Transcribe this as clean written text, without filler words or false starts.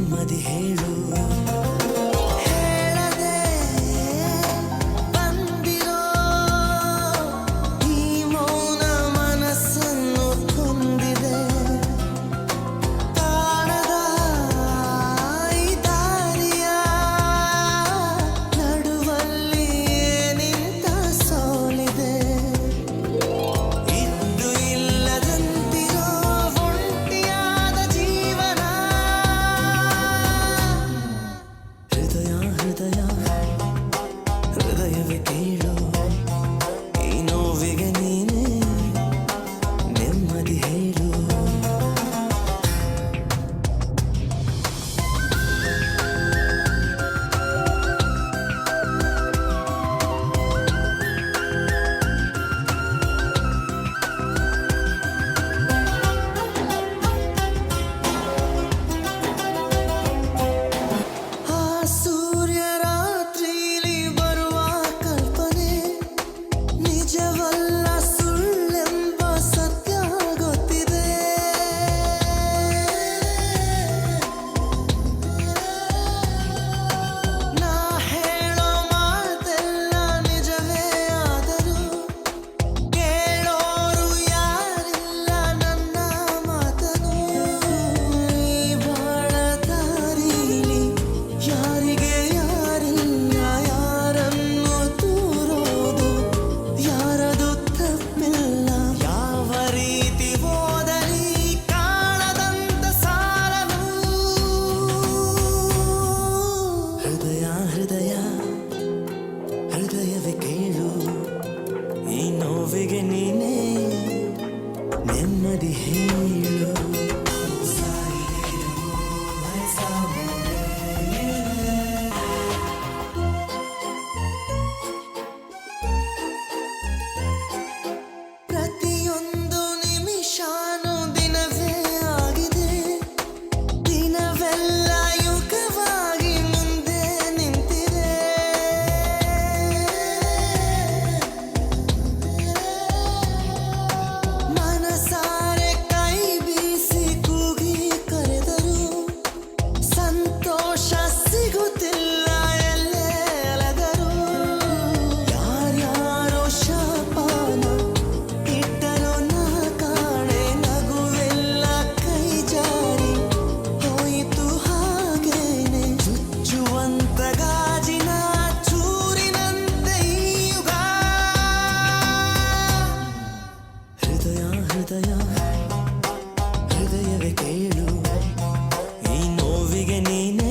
ನೆಮ್ಮದಿ ಹೇಳು ಹೃದಯವೇ ಕೇಳು ಈ ನೋವಿಗೆ ನೀನೇ ನೆಮ್ಮದಿ ಹೇಳು ಹೃದಯವೇ ಕೇಳು ಈ ನೋವಿಗೆ ನೀನೇ ನೆಮ್ಮದಿ ಹೇಳು ಪ್ರತಿಯೊಂದು ನಿಮಿಷಾನು ದಿನವೇ ಆಗಿದೆ ದಿನವೆಲ್ಲ ಯುಗವಾಗಿ ಮುಂದೆ ನಿಂತಿದೆ ಮನಸಾರೆ ಕೈ ಬೀಸಿ ಕೂಗಿ ಕರೆದರು ಸಂತೋಷ ಸಿಗುತ್ತಿಲ್ಲ ಎಲ್ಲೇ ಅಲೆದರು ಯಾರ್ಯಾರೋ ಶಾಪನ ಇಟ್ಟರೋ ನಾ ಕಾಣೆ ನಗುವೆಲ್ಲ ಕೈ ಜಾರಿ ಹೋಯಿತು ಹಾಗೇನೆ ಚುಚ್ಚುವಂತ ಗಾಜಿನ ಚೂರಿನಂತೆ ಈ ಯುಗ ಹೃದಯವೇ ಕೇಳು ಈ ನೋವಿಗೆ ನೀನೇ